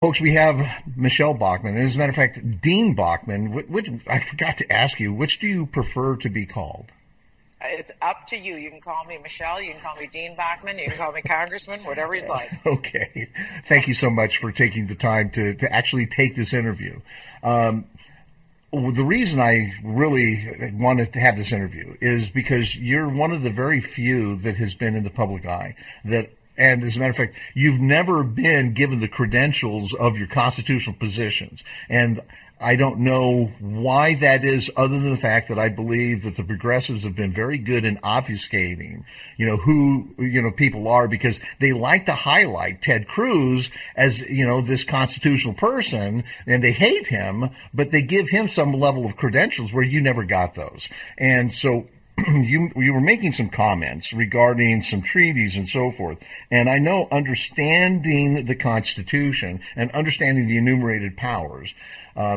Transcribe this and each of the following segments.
Folks, we have Michele Bachmann. And as a matter of fact, Dean Bachmann. I forgot to ask you, which do you prefer to be called? It's up to you. You can call me Michele. You can call me Dean Bachmann. You can call me Congressman, whatever you'd like. Okay. Thank you so much for taking the time to actually take this interview. The reason I really wanted to have this interview is because you're one of the very few that has been in the public eye and as a matter of fact, you've never been given the credentials of your constitutional positions. And I don't know why that is, other than the fact that I believe that the progressives have been very good in obfuscating, who, people are, because they like to highlight Ted Cruz as, this constitutional person, and they hate him, but they give him some level of credentials where you never got those. And so you were making some comments regarding some treaties and so forth. And I know understanding the Constitution and understanding the enumerated powers,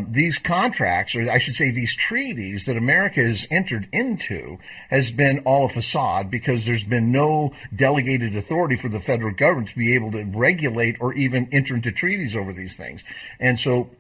these contracts, or I should say these treaties that America has entered into, has been all a facade because there's been no delegated authority for the federal government to be able to regulate or even enter into treaties over these things. And so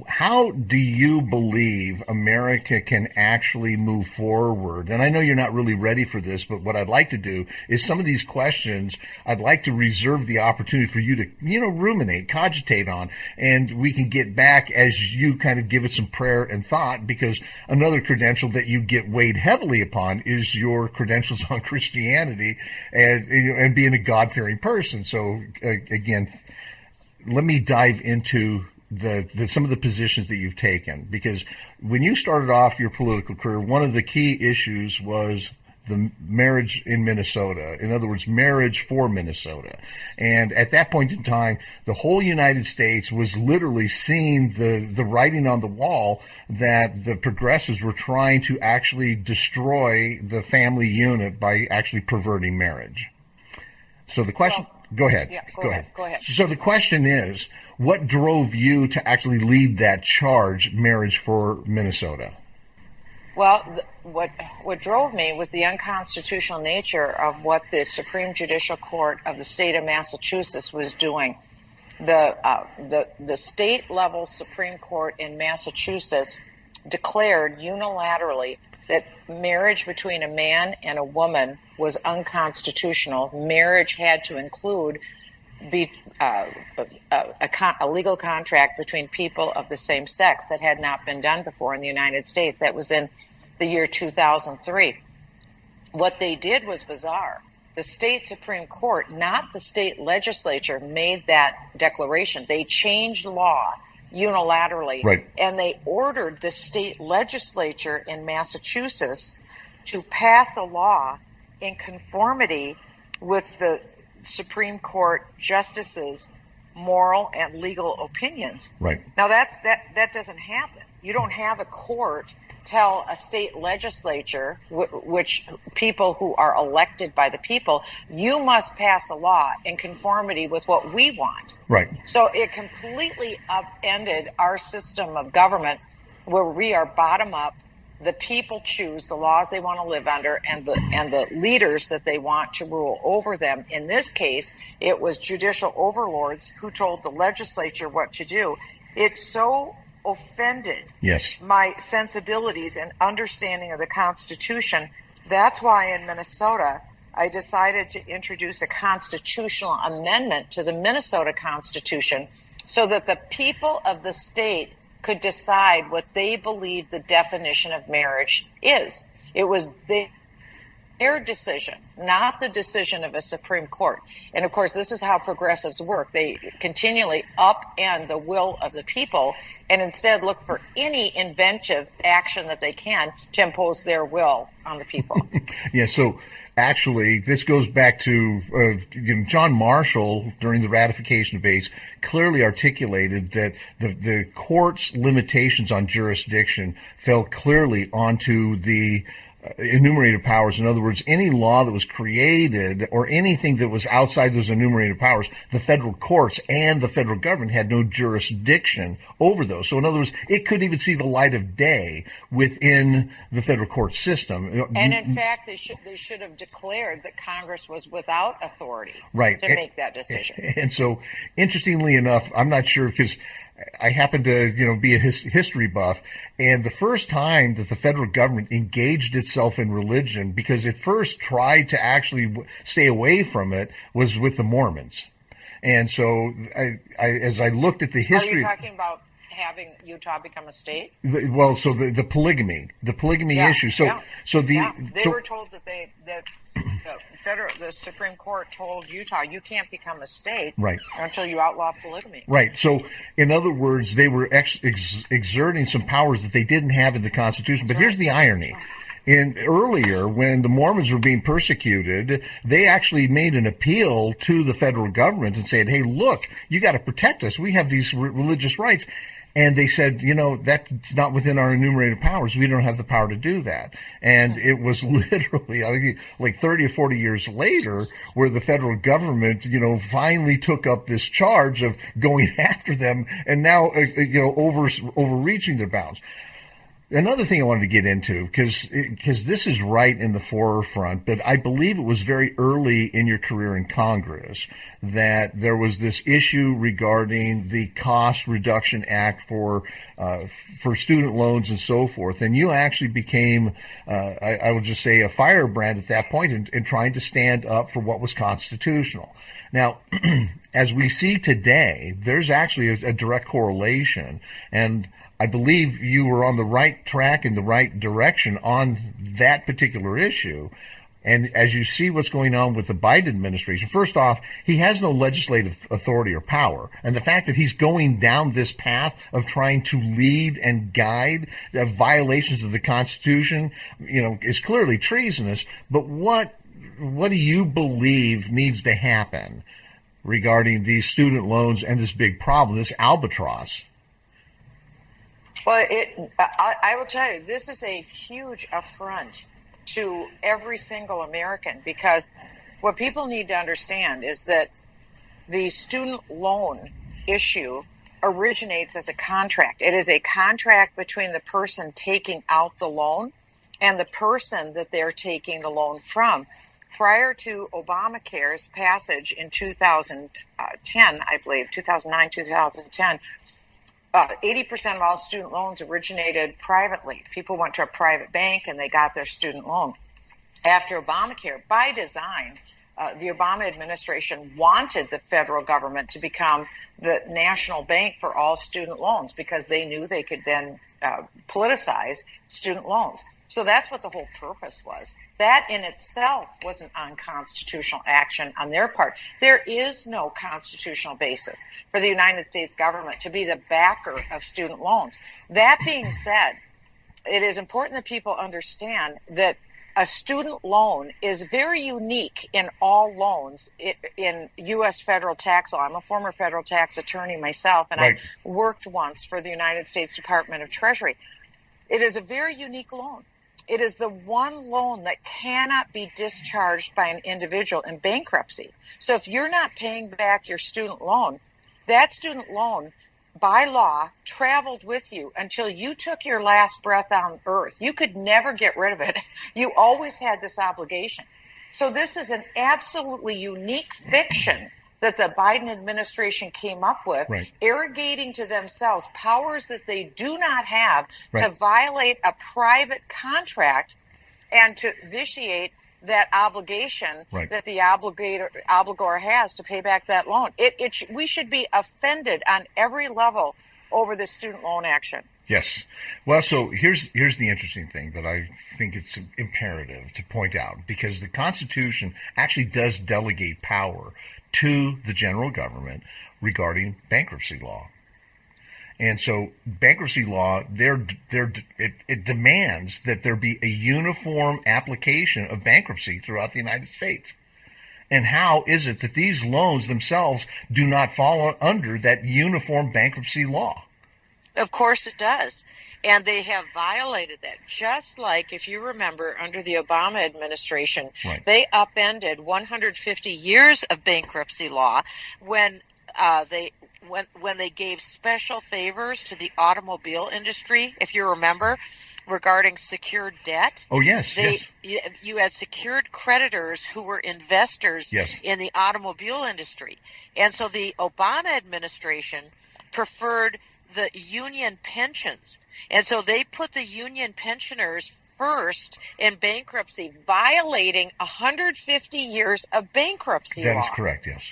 how do you believe America can actually move forward? And I know you're not really ready for this, but what I'd like to do is some of these questions, I'd like to reserve the opportunity for you to, ruminate, cogitate on, and we can get back as you kind of give it some prayer and thought, because another credential that you get weighed heavily upon is your credentials on Christianity and being a God-fearing person. So again, let me dive into some of the positions that you've taken, because when you started off your political career, one of the key issues was the marriage in Minnesota. In other words, marriage for Minnesota. And at that point in time, the whole United States was literally seeing the writing on the wall that the progressives were trying to actually destroy the family unit by actually perverting marriage. So the question... Go ahead. Yeah, go ahead. So the question is, what drove you to actually lead that charge, Marriage for Minnesota? Well, what drove me was the unconstitutional nature of what the Supreme Judicial Court of the state of Massachusetts was doing. The state level Supreme Court in Massachusetts declared unilaterally that marriage between a man and a woman was unconstitutional. Marriage had to include a legal contract between people of the same sex. That had not been done before in the United States. That was in the year 2003. What they did was bizarre. The state Supreme Court, not the state legislature, made that declaration. They changed law unilaterally, right, and they ordered the state legislature in Massachusetts to pass a law in conformity with the Supreme Court justices' moral and legal opinions. Right. Now that doesn't happen. You don't have a court tell a state legislature, which people who are elected by the people, you must pass a law in conformity with what we want. Right. So it completely upended our system of government, where we are bottom up. The people choose the laws they want to live under and the leaders that they want to rule over them. In this case, it was judicial overlords who told the legislature what to do. It's so offended my sensibilities and understanding of the Constitution. That's why in Minnesota, I decided to introduce a constitutional amendment to the Minnesota Constitution so that the people of the state could decide what they believe the definition of marriage is. It was their decision, not the decision of a Supreme Court. And of course, this is how progressives work. They continually upend the will of the people and instead look for any inventive action that they can to impose their will on the people. Yeah, so actually, this goes back to John Marshall during the ratification debates clearly articulated that the court's limitations on jurisdiction fell clearly onto the enumerated powers. In other words, any law that was created or anything that was outside those enumerated powers, the federal courts and the federal government had no jurisdiction over those. So in other words, it couldn't even see the light of day within the federal court system. And in fact, they should have declared that Congress was without authority right. to make that decision. And so, interestingly enough, I'm not sure because I happen to, be a history buff, and the first time that the federal government engaged itself in religion, because it first tried to actually stay away from it, was with the Mormons. And so, as I looked at the history, are you talking about having Utah become a state? The polygamy issue. They were told that the Supreme Court told Utah, you can't become a state until you outlaw polygamy. Right. So, in other words, they were exerting some powers that they didn't have in the Constitution. But here's the irony. Earlier, when the Mormons were being persecuted, they actually made an appeal to the federal government and said, hey, look, you got to protect us. We have these religious rights. And they said, that's not within our enumerated powers. We don't have the power to do that. And it was literally, I think, like 30 or 40 years later where the federal government, finally took up this charge of going after them and now, overreaching their bounds. Another thing I wanted to get into, because this is right in the forefront, but I believe it was very early in your career in Congress that there was this issue regarding the Cost Reduction Act for student loans and so forth. And you actually became, I would just say, a firebrand at that point in trying to stand up for what was constitutional. Now, as we see today, there's actually a direct correlation, and I believe you were on the right track in the right direction on that particular issue. And as you see what's going on with the Biden administration, first off, he has no legislative authority or power. And the fact that he's going down this path of trying to lead and guide violations of the Constitution, is clearly treasonous. But what do you believe needs to happen regarding these student loans and this big problem, this albatross? Well, I will tell you, this is a huge affront to every single American, because what people need to understand is that the student loan issue originates as a contract. It is a contract between the person taking out the loan and the person that they're taking the loan from. Prior to Obamacare's passage in 2010, I believe, 2009, 2010, 80% of all student loans originated privately. People went to a private bank and they got their student loan. After Obamacare, by design, the Obama administration wanted the federal government to become the national bank for all student loans because they knew they could then politicize student loans. So that's what the whole purpose was. That in itself was an unconstitutional action on their part. There is no constitutional basis for the United States government to be the backer of student loans. That being said, it is important that people understand that a student loan is very unique in all loans in U.S. federal tax law. I'm a former federal tax attorney myself, and I worked once for the United States Department of Treasury. It is a very unique loan. It is the one loan that cannot be discharged by an individual in bankruptcy. So if you're not paying back your student loan, that student loan, by law, traveled with you until you took your last breath on earth. You could never get rid of it. You always had this obligation. So this is an absolutely unique fiction that the Biden administration came up with, arrogating to themselves powers that they do not have to violate a private contract and to vitiate that obligation that the obligor has to pay back that loan. We should be offended on every level over the student loan action. Yes. Well, so here's the interesting thing that I think it's imperative to point out, because the Constitution actually does delegate power to the general government regarding bankruptcy law. And so bankruptcy law, it demands that there be a uniform application of bankruptcy throughout the United States. And how is it that these loans themselves do not fall under that uniform bankruptcy law? Of course it does. And they have violated that. Just like, if you remember, under the Obama administration, Right. they upended 150 years of bankruptcy law when they gave special favors to the automobile industry, if you remember, regarding secured debt. Oh, yes, yes. You had secured creditors who were investors Yes. in the automobile industry. And so the Obama administration preferred the union pensions. And so they put the union pensioners first in bankruptcy, violating 150 years of bankruptcy law. That is correct, yes.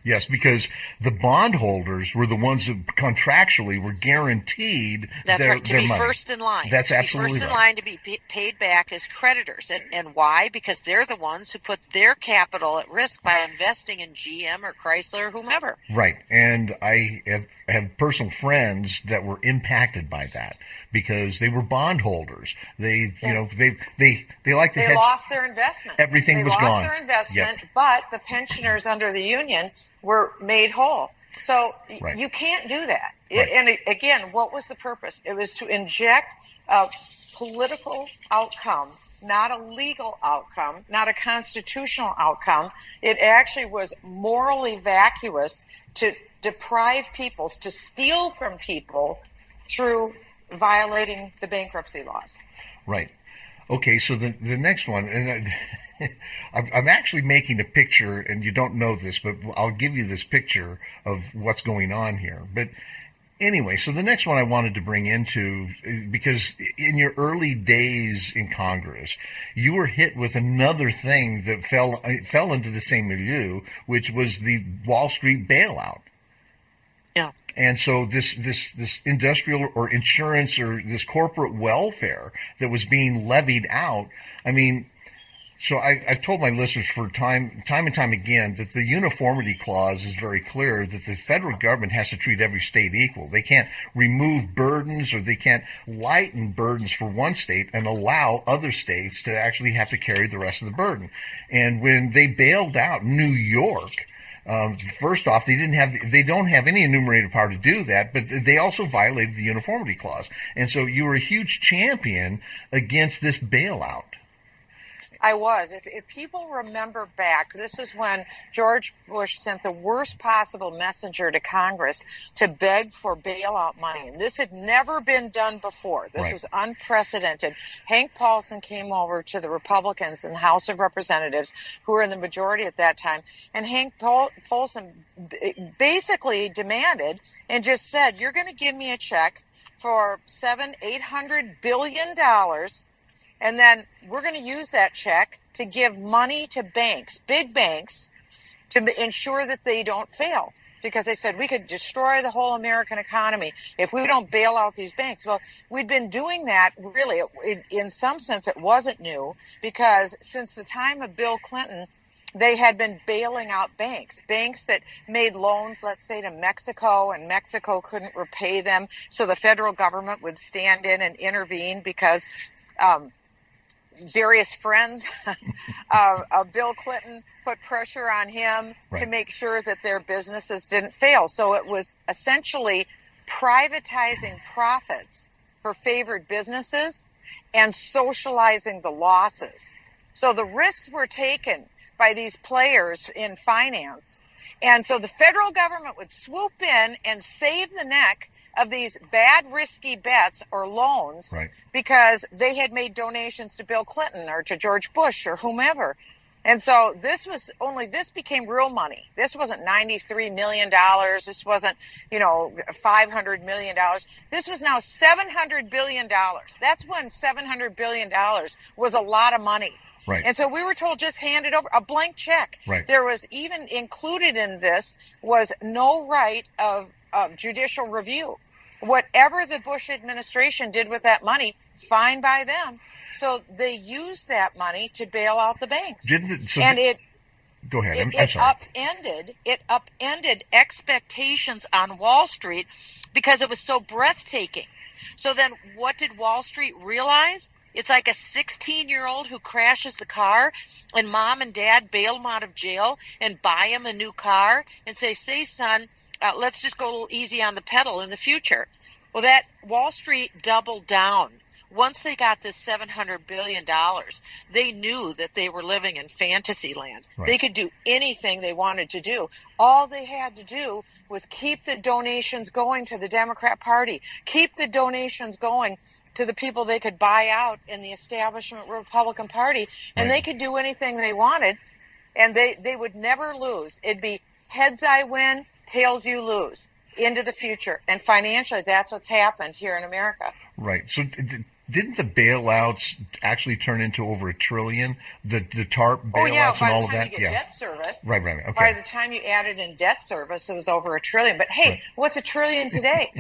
Yes, because the bondholders were the ones that contractually were guaranteed That's their, right, to their be money. first in line. That's to absolutely be first in right. line to be paid back as creditors. And why? Because they're the ones who put their capital at risk by investing in GM or Chrysler or whomever. Right, and I have personal friends that were impacted by that because they were bondholders. They, you know, they like to They hedge. lost their investment. Everything was gone. gone. They lost their investment, Yep. but the pensioners under the union were made whole. So Right. you can't do that. Right. And again, what was the purpose? It was to inject a political outcome, not a legal outcome, not a constitutional outcome. It actually was morally vacuous to deprive people, to steal from people through violating the bankruptcy laws. Right. Okay, so the next one, and I'm actually making a picture, and you don't know this, but I'll give you this picture of what's going on here. But anyway, so the next one I wanted to bring into, because in your early days in Congress, you were hit with another thing that fell into the same milieu, which was the Wall Street bailout. Yeah. And so this industrial or insurance or this corporate welfare that was being levied out, I mean, so I've told my listeners for time and time again that the uniformity clause is very clear that the federal government has to treat every state equal. They can't remove burdens or they can't lighten burdens for one state and allow other states to actually have to carry the rest of the burden. And when they bailed out New York, first off, they don't have any enumerated power to do that, but they also violated the uniformity clause. And so you were a huge champion against this bailout. I was. If people remember back, this is when George Bush sent the worst possible messenger to Congress to beg for bailout money. And this had never been done before. This Right. was unprecedented. Hank Paulson came over to the Republicans in the House of Representatives, who were in the majority at that time. And Hank Paulson basically demanded and just said, you're going to give me a check for $800 billion. And then we're going to use that check to give money to banks, big banks, to ensure that they don't fail. Because they said we could destroy the whole American economy if we don't bail out these banks. Well, we'd been doing that, really. In some sense, it wasn't new, because since the time of Bill Clinton, they had been bailing out banks that made loans, let's say, to Mexico, and Mexico couldn't repay them. So the federal government would stand in and intervene because various friends of Bill Clinton put pressure on him Right. to make sure that their businesses didn't fail. So it was essentially privatizing profits for favored businesses and socializing the losses. So the risks were taken by these players in finance. And so the federal government would swoop in and save the neck of these bad, risky bets or loans, Right. because they had made donations to Bill Clinton or to George Bush or whomever. And so this became real money. This wasn't $93 million. This wasn't, $500 million. This was now $700 billion. That's when $700 billion was a lot of money. Right. And so we were told, just hand it over, a blank check. Right. There was even included in this was no right of judicial review. Whatever the Bush administration did with that money, fine by them. So they used that money to bail out the banks. Go ahead. I'm sorry. It upended expectations on Wall Street because it was so breathtaking. So then what did Wall Street realize? It's like a 16-year-old who crashes the car and mom and dad bail him out of jail and buy him a new car and say, son, let's just go a little easy on the pedal in the future. Well, that Wall Street doubled down. Once they got this $700 billion, they knew that they were living in fantasy land. Right. They could do anything they wanted to do. All they had to do was keep the donations going to the Democrat Party, keep the donations going to the people they could buy out in the establishment Republican Party, and Right. they could do anything they wanted, and they would never lose. It'd be heads I win, tails you lose into the future. And financially, that's what's happened here in America. Right. So didn't the bailouts actually turn into over $1 trillion? The TARP bailouts and all of that? By the time you get debt service. Right. Okay. By the time you added in debt service, it was over $1 trillion. But hey, Right. what's $1 trillion today?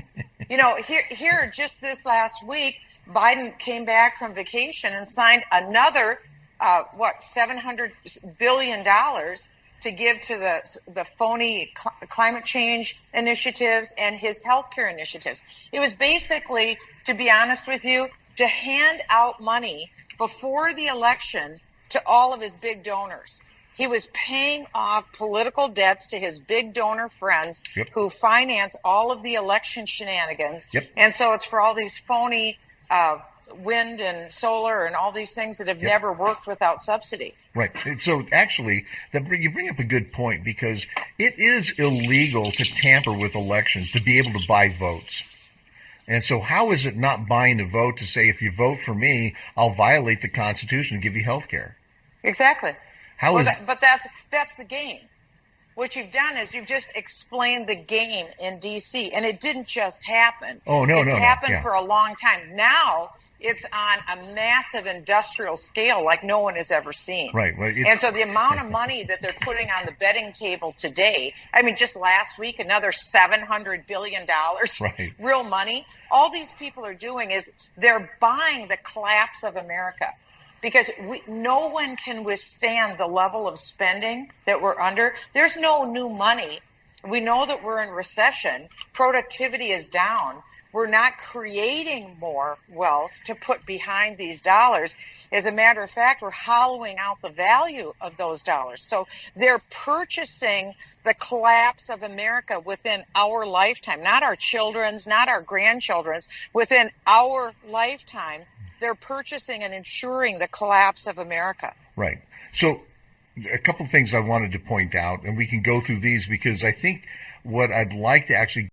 Here, just this last week, Biden came back from vacation and signed another, $700 billion to give to the phony climate change initiatives and his healthcare initiatives. It was basically, to be honest with you, to hand out money before the election to all of his big donors. He was paying off political debts to his big donor friends Yep. who finance all of the election shenanigans. Yep. And so it's for all these phony wind and solar and all these things that have Yep. never worked without subsidy. Right. So actually, you bring up a good point, because it is illegal to tamper with elections, to be able to buy votes. And so how is it not buying a vote to say, if you vote for me, I'll violate the Constitution and give you health care? Exactly. How is But that's the game. What you've done is you've just explained the game in D.C., and it didn't just happen. Oh, no, it's no, no. happened Yeah. for a long time. Now it's on a massive industrial scale like no one has ever seen. Right. Well, And so the amount of money that they're putting on the betting table today, I mean, just last week, another $700 billion, Right. real money. All these people are doing is they're buying the collapse of America. Because no one can withstand the level of spending that we're under. There's no new money. We know that we're in recession. Productivity is down. We're not creating more wealth to put behind these dollars. As a matter of fact, we're hollowing out the value of those dollars. So they're purchasing the collapse of America within our lifetime, not our children's, not our grandchildren's, within our lifetime. They're purchasing and ensuring the collapse of America. Right. So a couple of things I wanted to point out, and we can go through these, because I think what I'd like to actually